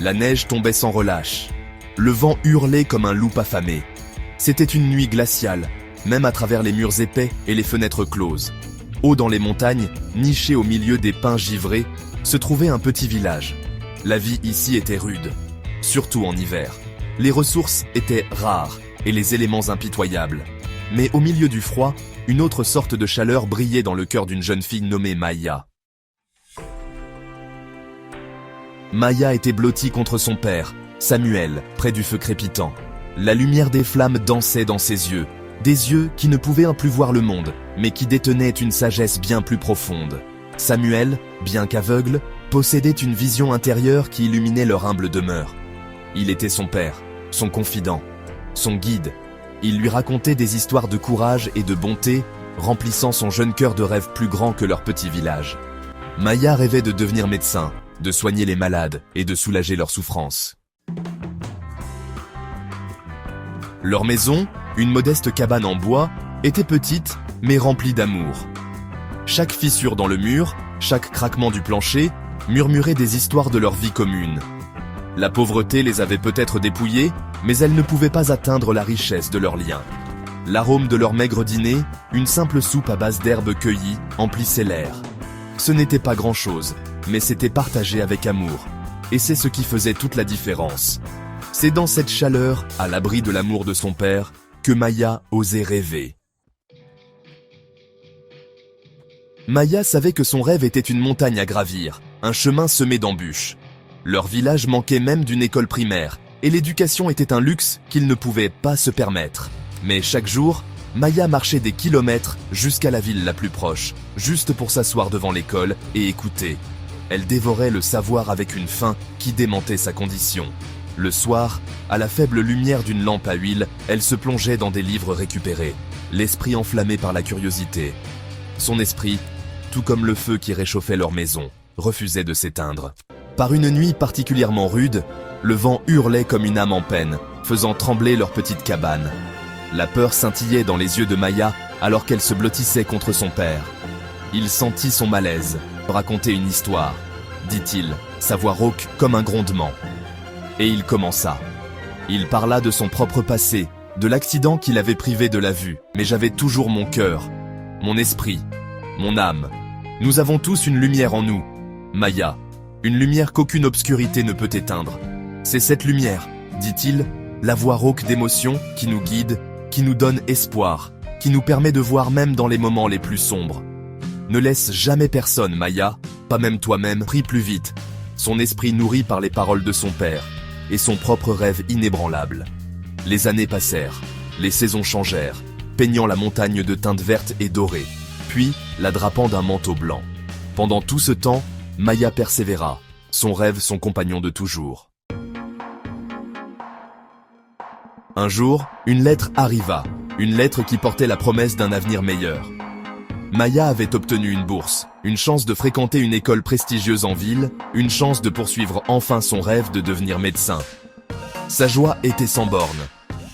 La neige tombait sans relâche. Le vent hurlait comme un loup affamé. C'était une nuit glaciale, même à travers les murs épais et les fenêtres closes. Haut dans les montagnes, niché au milieu des pins givrés, se trouvait un petit village. La vie ici était rude, surtout en hiver. Les ressources étaient rares et les éléments impitoyables. Mais au milieu du froid, une autre sorte de chaleur brillait dans le cœur d'une jeune fille nommée Maya. Maya était blottie contre son père, Samuel, près du feu crépitant. La lumière des flammes dansait dans ses yeux, des yeux qui ne pouvaient plus voir le monde, mais qui détenaient une sagesse bien plus profonde. Samuel, bien qu'aveugle, possédait une vision intérieure qui illuminait leur humble demeure. Il était son père, son confident, son guide. Il lui racontait des histoires de courage et de bonté, remplissant son jeune cœur de rêves plus grands que leur petit village. Maya rêvait de devenir médecin, de soigner les malades et de soulager leurs souffrances. Leur maison, une modeste cabane en bois, était petite mais remplie d'amour. Chaque fissure dans le mur, chaque craquement du plancher, murmurait des histoires de leur vie commune. La pauvreté les avait peut-être dépouillés, mais elle ne pouvait pas atteindre la richesse de leurs liens. L'arôme de leur maigre dîner, une simple soupe à base d'herbes cueillies, emplissait l'air. Ce n'était pas grand-chose, mais c'était partagé avec amour. Et c'est ce qui faisait toute la différence. C'est dans cette chaleur, à l'abri de l'amour de son père, que Maya osait rêver. Maya savait que son rêve était une montagne à gravir, un chemin semé d'embûches. Leur village manquait même d'une école primaire, et l'éducation était un luxe qu'ils ne pouvaient pas se permettre. Mais chaque jour, Maya marchait des kilomètres jusqu'à la ville la plus proche, juste pour s'asseoir devant l'école et écouter. Elle dévorait le savoir avec une faim qui démentait sa condition. Le soir, à la faible lumière d'une lampe à huile, elle se plongeait dans des livres récupérés, l'esprit enflammé par la curiosité. Son esprit, tout comme le feu qui réchauffait leur maison, refusait de s'éteindre. Par une nuit particulièrement rude, le vent hurlait comme une âme en peine, faisant trembler leur petite cabane. La peur scintillait dans les yeux de Maya alors qu'elle se blottissait contre son père. Il sentit son malaise, raconter une histoire, dit-il, sa voix rauque comme un grondement. Et il commença. Il parla de son propre passé, de l'accident qui l'avait privé de la vue. Mais j'avais toujours mon cœur, mon esprit, mon âme. Nous avons tous une lumière en nous, Maya, une lumière qu'aucune obscurité ne peut éteindre. C'est cette lumière, dit-il, la voix rauque d'émotion qui nous guide, qui nous donne espoir, qui nous permet de voir même dans les moments les plus sombres. Ne laisse jamais personne, Maya, pas même toi-même, prie plus vite. Son esprit nourri par les paroles de son père, et son propre rêve inébranlable. Les années passèrent, les saisons changèrent, peignant la montagne de teintes vertes et dorées, puis la drapant d'un manteau blanc. Pendant tout ce temps, Maya persévéra, son rêve son compagnon de toujours. Un jour, une lettre arriva, une lettre qui portait la promesse d'un avenir meilleur. Maya avait obtenu une bourse, une chance de fréquenter une école prestigieuse en ville, une chance de poursuivre enfin son rêve de devenir médecin. Sa joie était sans borne.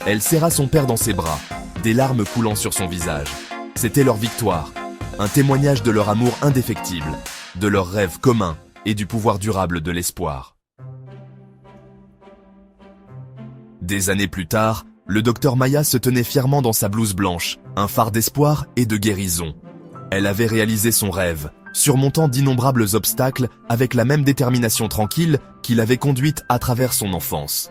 Elle serra son père dans ses bras, des larmes coulant sur son visage. C'était leur victoire, un témoignage de leur amour indéfectible, de leur rêve commun et du pouvoir durable de l'espoir. Des années plus tard, le docteur Maya se tenait fièrement dans sa blouse blanche, un phare d'espoir et de guérison. Elle avait réalisé son rêve, surmontant d'innombrables obstacles avec la même détermination tranquille qui l'avait conduite à travers son enfance.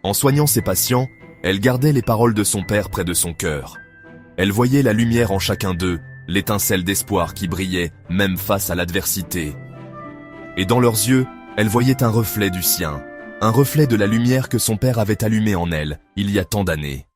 En soignant ses patients, elle gardait les paroles de son père près de son cœur. Elle voyait la lumière en chacun d'eux, l'étincelle d'espoir qui brillait même face à l'adversité. Et dans leurs yeux, elle voyait un reflet du sien, un reflet de la lumière que son père avait allumée en elle il y a tant d'années.